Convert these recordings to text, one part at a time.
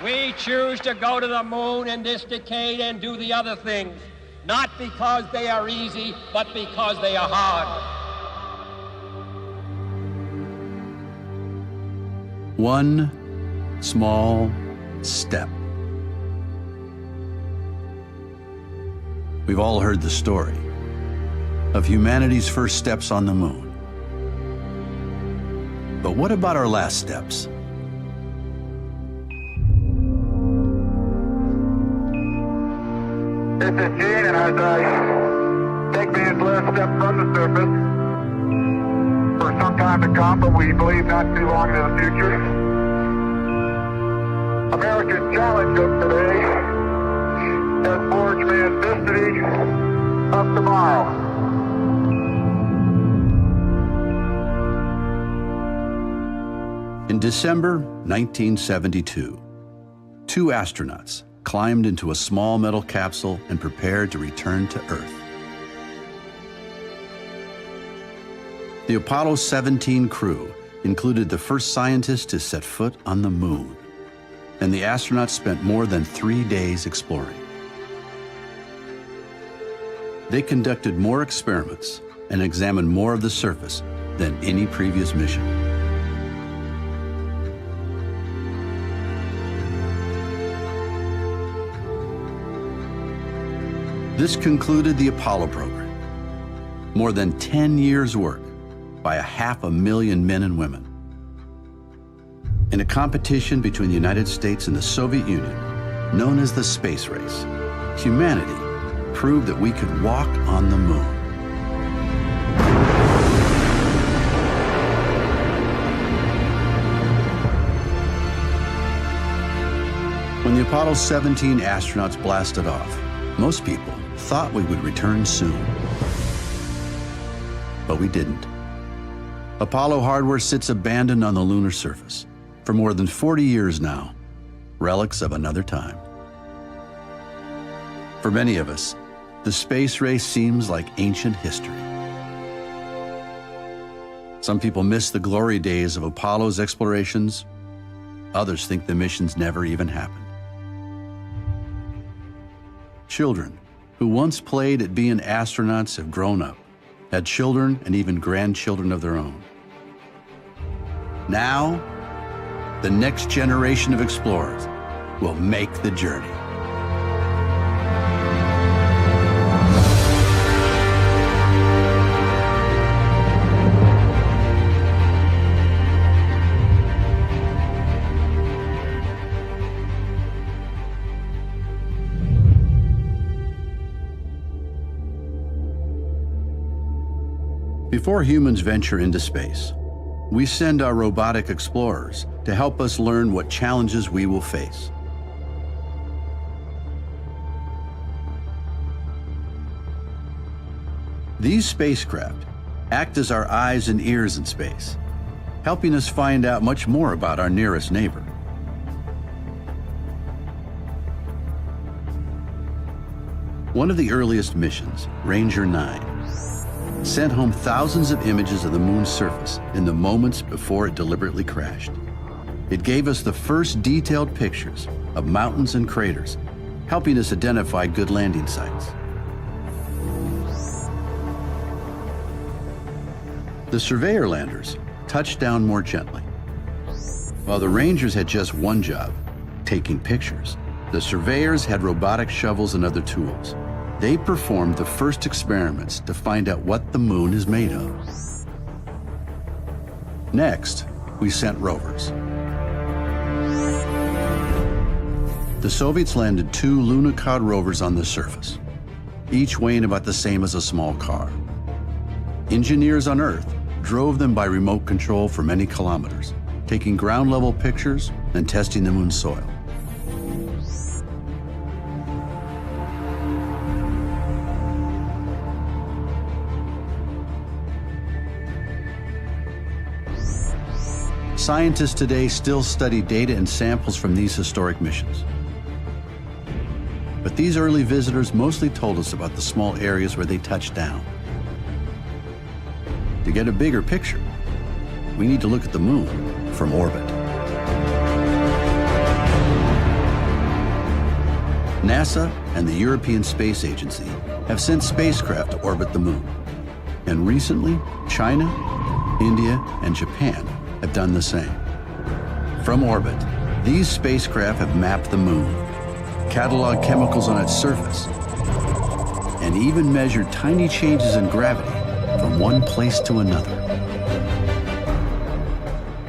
We choose to go to the moon in this decade and do the other things, not because they are easy, but because they are hard. One small step. We've all heard the story of humanity's first steps on the moon. But what about our last steps? This is Gene, and as I take man's last step from the surface for some time to come, but we believe not too long into the future, America's challenge of today has forged man's destiny of tomorrow. In December 1972, two astronauts climbed into a small metal capsule and prepared to return to Earth. The Apollo 17 crew included the first scientists to set foot on the moon, and the astronauts spent more than 3 days exploring. They conducted more experiments and examined more of the surface than any previous mission. This concluded the Apollo program. More than 10 years' work by 500,000 men and women. In a competition between the United States and the Soviet Union, known as the space race, humanity proved that we could walk on the moon. When the Apollo 17 astronauts blasted off, most people thought we would return soon. But we didn't. Apollo hardware sits abandoned on the lunar surface for more than 40 years now, relics of another time. For many of us, the space race seems like ancient history. Some people miss the glory days of Apollo's explorations. Others think the missions never even happened. Children who once played at being astronauts have grown up, had children and even grandchildren of their own. Now, the next generation of explorers will make the journey. Before humans venture into space, we send our robotic explorers to help us learn what challenges we will face. These spacecraft act as our eyes and ears in space, helping us find out much more about our nearest neighbor. One of the earliest missions, Ranger 9, sent home thousands of images of the moon's surface in the moments before it deliberately crashed. It gave us the first detailed pictures of mountains and craters, helping us identify good landing sites. The Surveyor landers touched down more gently. While the Rangers had just one job, taking pictures, the Surveyors had robotic shovels and other tools. They performed the first experiments to find out what the moon is made of. Next, we sent rovers. The Soviets landed 2 Lunokhod rovers on the surface, each weighing about the same as a small car. Engineers on Earth drove them by remote control for many kilometers, taking ground-level pictures and testing the moon's soil. Scientists today still study data and samples from these historic missions. But these early visitors mostly told us about the small areas where they touched down. To get a bigger picture, we need to look at the moon from orbit. NASA and the European Space Agency have sent spacecraft to orbit the moon. And recently, China, India, and Japan have done the same. From orbit, these spacecraft have mapped the moon, cataloged chemicals on its surface, and even measured tiny changes in gravity from one place to another.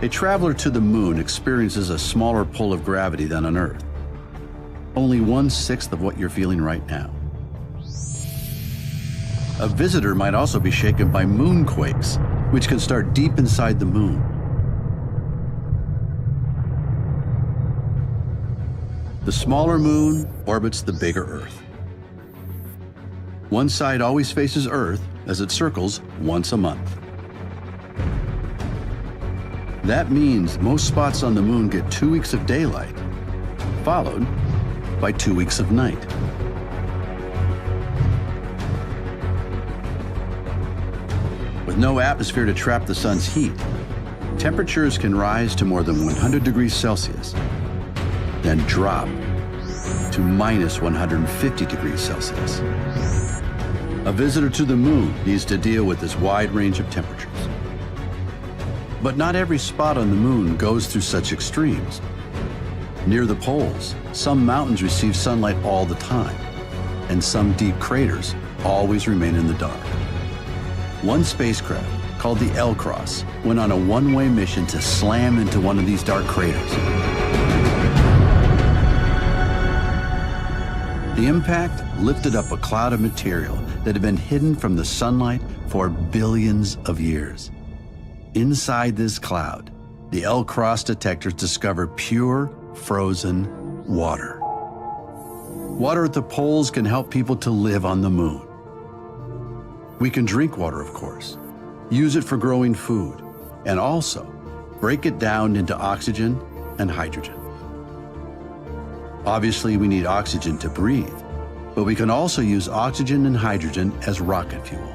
A traveler to the moon experiences a smaller pull of gravity than on Earth, only 1/6 of what you're feeling right now. A visitor might also be shaken by moonquakes, which can start deep inside the moon. The smaller moon orbits the bigger Earth. One side always faces Earth as it circles once a month. That means most spots on the moon get 2 weeks of daylight, followed by 2 weeks of night. With no atmosphere to trap the sun's heat, temperatures can rise to more than 100 degrees Celsius, then drop to minus 150 degrees Celsius. A visitor to the moon needs to deal with this wide range of temperatures. But not every spot on the moon goes through such extremes. Near the poles, some mountains receive sunlight all the time, and some deep craters always remain in the dark. One spacecraft, called the L-Cross, went on a one-way mission to slam into one of these dark craters. The impact lifted up a cloud of material that had been hidden from the sunlight for billions of years. Inside this cloud, the L-Cross detectors discovered pure, frozen water. Water at the poles can help people to live on the moon. We can drink water, of course, use it for growing food, and also break it down into oxygen and hydrogen. Obviously, we need oxygen to breathe, but we can also use oxygen and hydrogen as rocket fuel.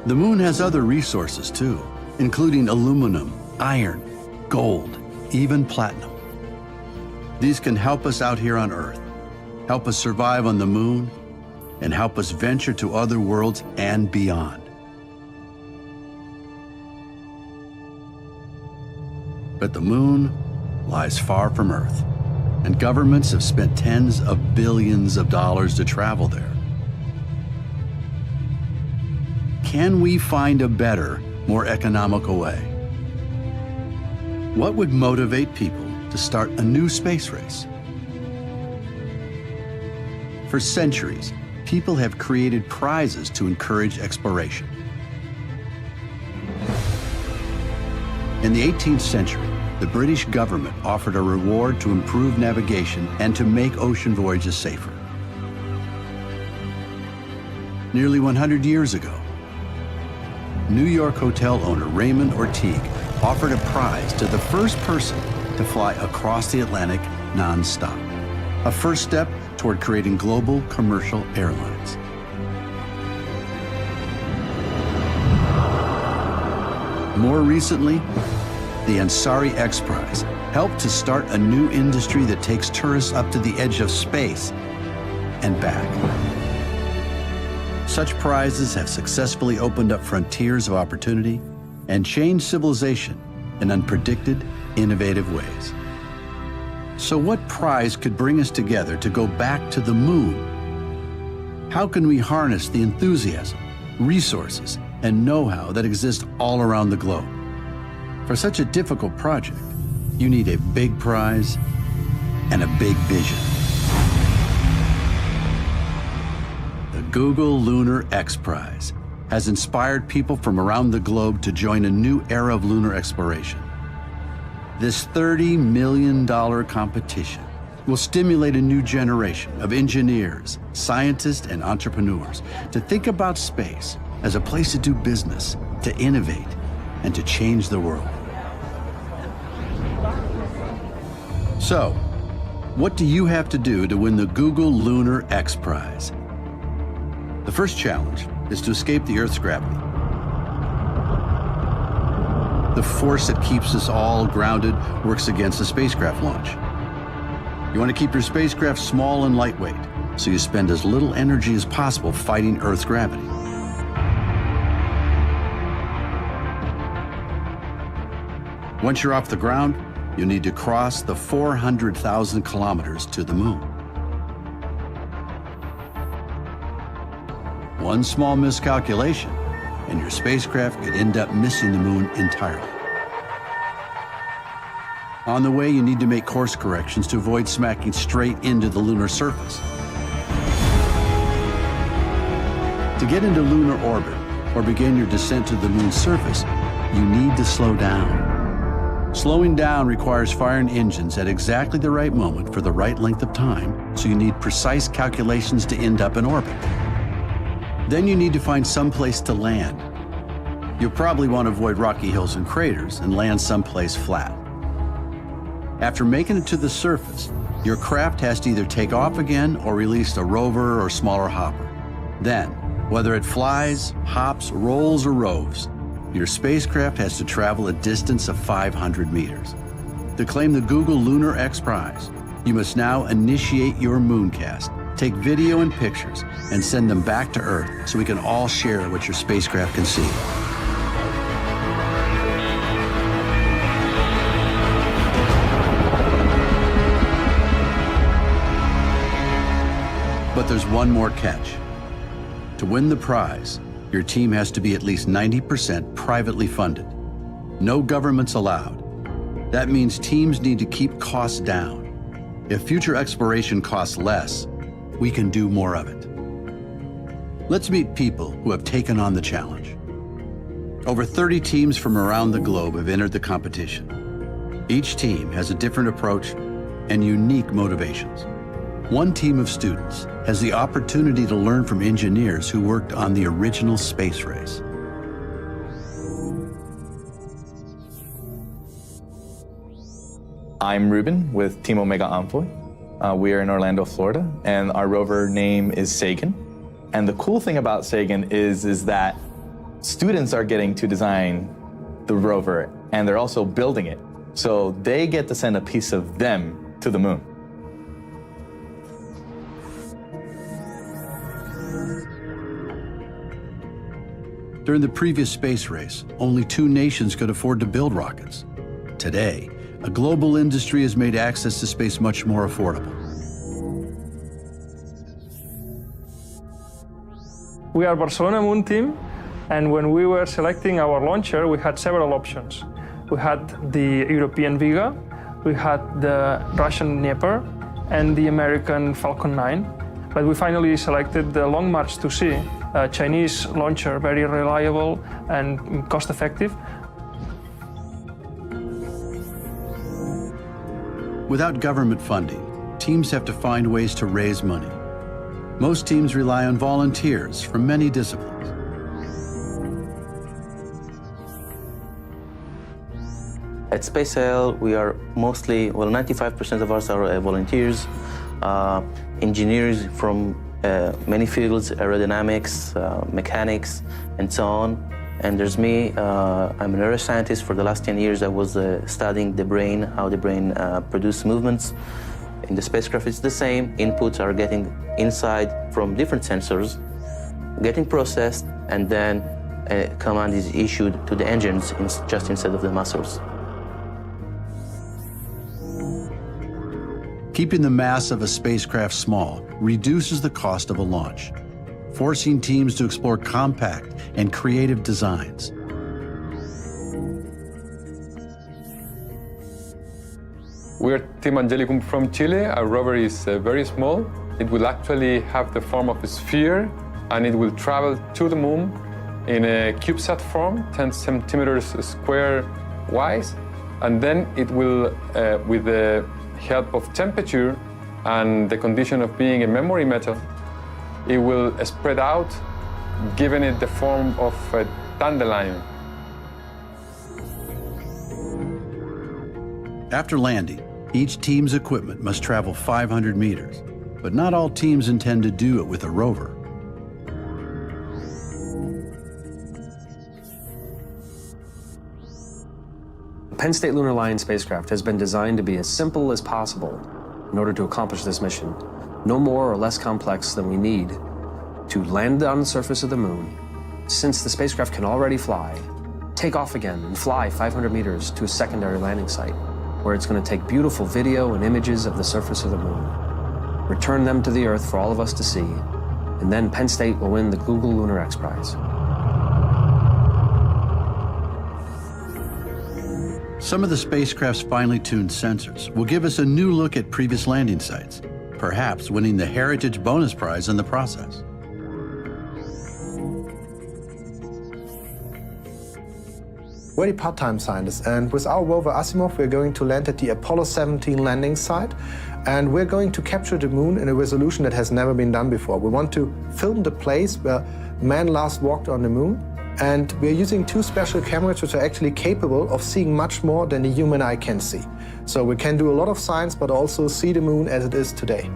The moon has other resources too, including aluminum, iron, gold, even platinum. These can help us out here on Earth, help us survive on the moon, and help us venture to other worlds and beyond. But the moon lies far from Earth, and governments have spent tens of billions of dollars to travel there. Can we find a better, more economical way? What would motivate people to start a new space race? For centuries, people have created prizes to encourage exploration. In the 18th century, the British government offered a reward to improve navigation and to make ocean voyages safer. Nearly 100 years ago, New York hotel owner Raymond Ortigue offered a prize to the first person to fly across the Atlantic non-stop, a first step toward creating global commercial airlines. More recently, the Ansari X Prize helped to start a new industry that takes tourists up to the edge of space and back. Such prizes have successfully opened up frontiers of opportunity and changed civilization in unpredicted, innovative ways. So what prize could bring us together to go back to the moon? How can we harness the enthusiasm, resources, and know-how that exist all around the globe? For such a difficult project, you need a big prize and a big vision. The Google Lunar X Prize has inspired people from around the globe to join a new era of lunar exploration. This $30 million competition will stimulate a new generation of engineers, scientists, and entrepreneurs to think about space as a place to do business, to innovate, and to change the world. So, what do you have to do to win the Google Lunar X Prize? The first challenge is to escape the Earth's gravity. The force that keeps us all grounded works against a spacecraft launch. You want to keep your spacecraft small and lightweight, so you spend as little energy as possible fighting Earth's gravity. Once you're off the ground, you need to cross the 400,000 kilometers to the moon. One small miscalculation, and your spacecraft could end up missing the moon entirely. On the way, you need to make course corrections to avoid smacking straight into the lunar surface. To get into lunar orbit or begin your descent to the moon's surface, you need to slow down. Slowing down requires firing engines at exactly the right moment for the right length of time, so you need precise calculations to end up in orbit. Then you need to find some place to land. You'll probably want to avoid rocky hills and craters and land someplace flat. After making it to the surface, your craft has to either take off again or release a rover or smaller hopper. Then, whether it flies, hops, rolls, or roves, your spacecraft has to travel a distance of 500 meters. To claim the Google Lunar X Prize, you must now initiate your mooncast, take video and pictures, and send them back to Earth so we can all share what your spacecraft can see. But there's one more catch. To win the prize, your team has to be at least 90% privately funded. No governments allowed. That means teams need to keep costs down. If future exploration costs less, we can do more of it. Let's meet people who have taken on the challenge. Over 30 teams from around the globe have entered the competition. Each team has a different approach and unique motivations. One team of students has the opportunity to learn from engineers who worked on the original space race. I'm Ruben with Team Omega Envoy. We are in Orlando, Florida, and our rover name is Sagan. And the cool thing about Sagan is that students are getting to design the rover, and they're also building it. So they get to send a piece of them to the moon. During the previous space race, only 2 nations could afford to build rockets. Today, a global industry has made access to space much more affordable. We are Barcelona Moon Team, and when we were selecting our launcher, we had several options. We had the European Vega, we had the Russian Dnieper, and the American Falcon 9. But we finally selected the Long March 2C, a Chinese launcher, very reliable and cost-effective. Without government funding, teams have to find ways to raise money. Most teams rely on volunteers from many disciplines. At SpaceL, we are mostly, 95% of us are volunteers, engineers from many fields, aerodynamics, mechanics, and so on. And there's me, I'm a neuroscientist. For the last 10 years, I was studying the brain, how the brain produces movements. In the spacecraft, it's the same. Inputs are getting inside from different sensors, getting processed, and then a command is issued to the engines just instead of the muscles. Keeping the mass of a spacecraft small reduces the cost of a launch, forcing teams to explore compact and creative designs. We're Team Angelicum from Chile. Our rover is very small. It will actually have the form of a sphere, and it will travel to the moon in a CubeSat form, 10 centimeters square wise. And then it will, with the help of temperature and the condition of being a memory metal, it will spread out, giving it the form of a dandelion. After landing, each team's equipment must travel 500 meters, but not all teams intend to do it with a rover. Penn State Lunar Alliance spacecraft has been designed to be as simple as possible. in order to accomplish this mission, no more or less complex than we need to land on the surface of the moon, since the spacecraft can already fly, take off again and fly 500 meters to a secondary landing site, where it's going to take beautiful video and images of the surface of the moon, return them to the Earth for all of us to see, and then Penn State will win the Google Lunar X Prize. Some of the spacecraft's finely tuned sensors will give us a new look at previous landing sites, perhaps winning the Heritage Bonus Prize in the process. We're the part-time scientists, and with our rover Asimov, we're going to land at the Apollo 17 landing site, and we're going to capture the moon in a resolution that has never been done before. We want to film the place where man last walked on the moon, and we're using two special cameras which are actually capable of seeing much more than the human eye can see. So we can do a lot of science, but also see the moon as it is today.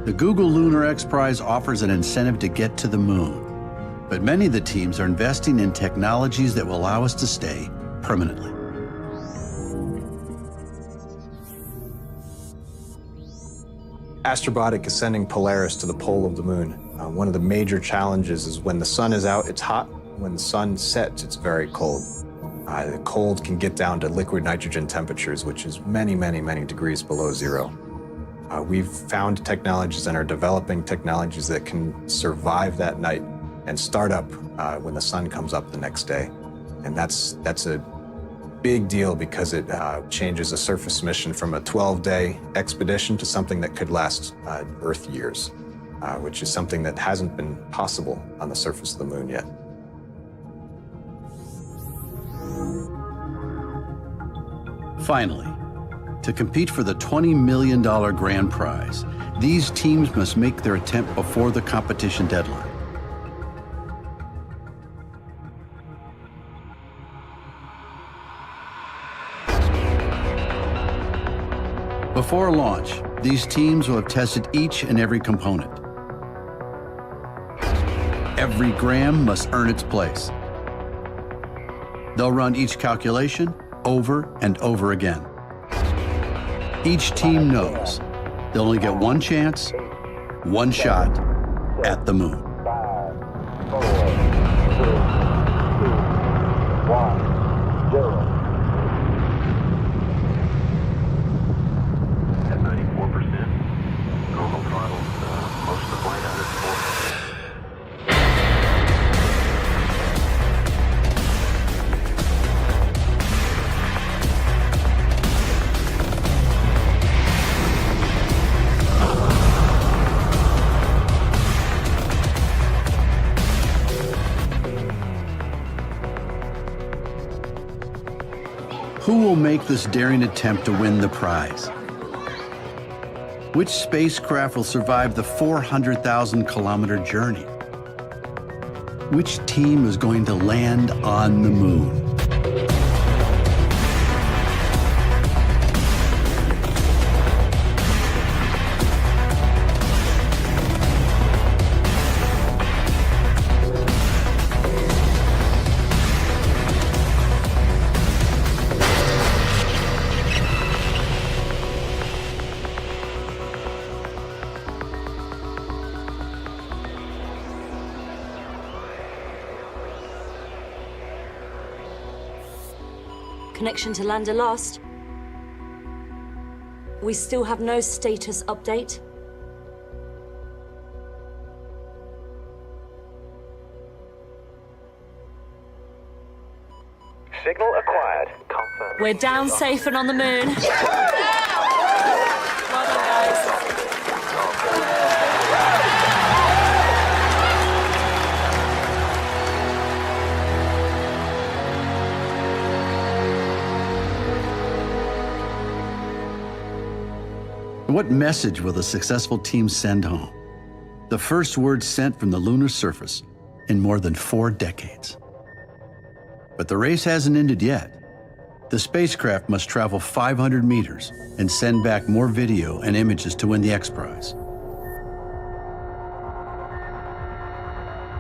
The Google Lunar X Prize offers an incentive to get to the moon, but many of the teams are investing in technologies that will allow us to stay permanently. Astrobotic is sending Polaris to the pole of the moon. One of the major challenges is when the sun is out, it's hot. When the sun sets, it's very cold. The cold can get down to liquid nitrogen temperatures, which is many, many, many degrees below zero. We've found technologies and are developing technologies that can survive that night and start up when the sun comes up the next day. And that's a big deal because it changes a surface mission from a 12-day expedition to something that could last Earth years, which is something that hasn't been possible on the surface of the moon yet. Finally, to compete for the $20 million grand prize, these teams must make their attempt before the competition deadline. Before launch, these teams will have tested each and every component. Every gram must earn its place. They'll run each calculation over and over again. Each team knows they'll only get one chance, one shot at the moon. 5, 4, 3, 2, 1, 0. At 94%, normal throttle, most of the flight out at 4. Who will make this daring attempt to win the prize? Which spacecraft will survive the 400,000-kilometer journey? Which team is going to land on the moon? Connection to lander lost. We still have no status update. Signal acquired. Confirmed. We're down safe and on the moon. Well done, guys. What message will the successful team send home? The first word sent from the lunar surface in more than 4 decades. But the race hasn't ended yet. The spacecraft must travel 500 meters and send back more video and images to win the X Prize.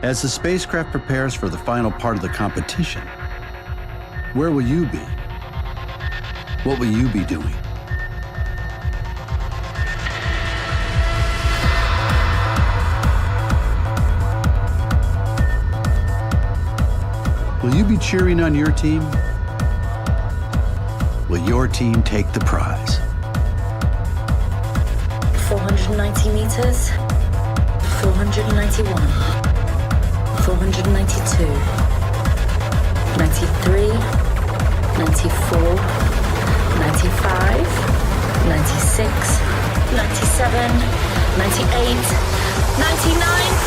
As the spacecraft prepares for the final part of the competition, where will you be? What will you be doing? Will you be cheering on your team? Will your team take the prize? 490 meters, 491, 492, 93, 94, 95, 96, 97, 98, 99,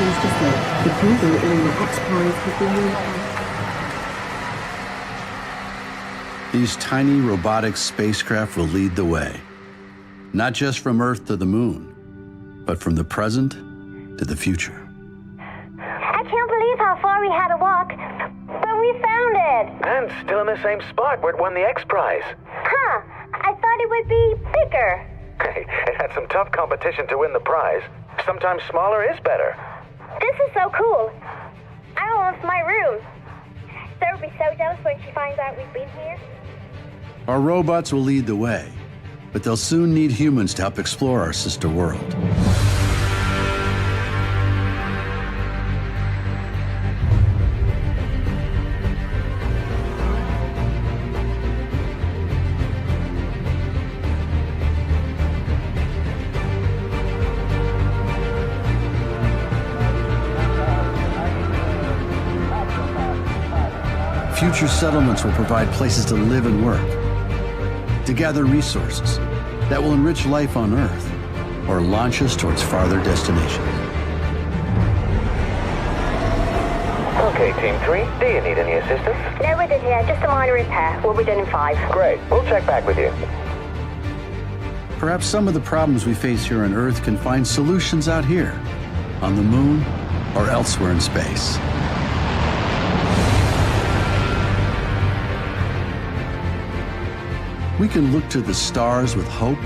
The proposal in the X Prize has been moved. These tiny robotic spacecraft will lead the way, not just from Earth to the moon, but from the present to the future. I can't believe how far we had to walk, but we found it. And still in the same spot where it won the X Prize. Huh, I thought it would be bigger. Hey, it had some tough competition to win the prize. Sometimes smaller is better. This is so cool. I want my room. Sarah will be so jealous when she finds out we've been here. Our robots will lead the way, but they'll soon need humans to help explore our sister world. Future settlements will provide places to live and work, to gather resources that will enrich life on Earth or launch us towards farther destinations. Okay, Team 3, do you need any assistance? No, we're done here. Just a minor repair. We'll be done in 5. Great. We'll check back with you. Perhaps some of the problems we face here on Earth can find solutions out here, on the moon or elsewhere in space. We can look to the stars with hope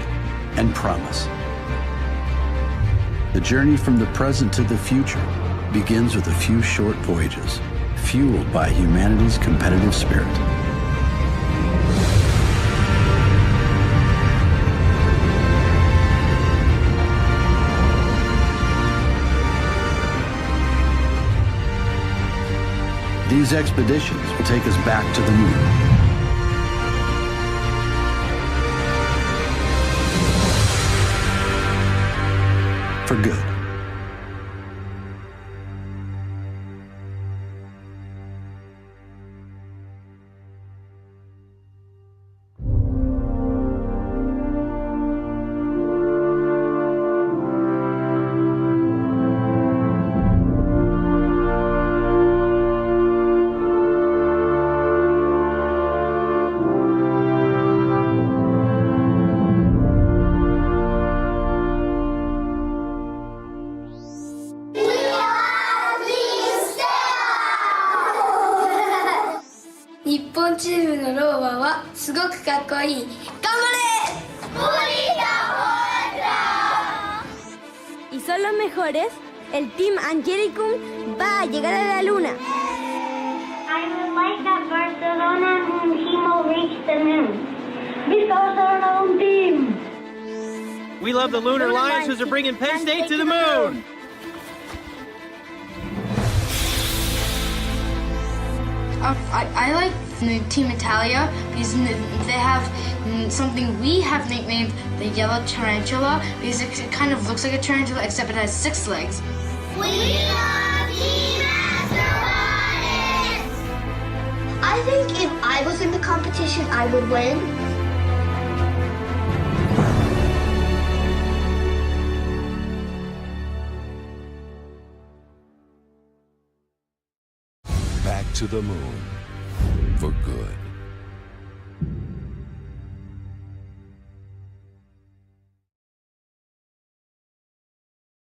and promise. The journey from the present to the future begins with a few short voyages, fueled by humanity's competitive spirit. These expeditions will take us back to the moon. For good. ¿Y son los mejores? El Team Angelicum va a llegar a la luna. I would like that Barcelona moon team will reach the moon. Because our own team. We love the Lunar Lions who are bringing Penn State to the moon. I like Team Italia because they have something we have nicknamed the yellow tarantula because it kind of looks like a tarantula except it has 6 legs. We love Team Astronauts! I think if I was in the competition, I would win. Back to the moon for good.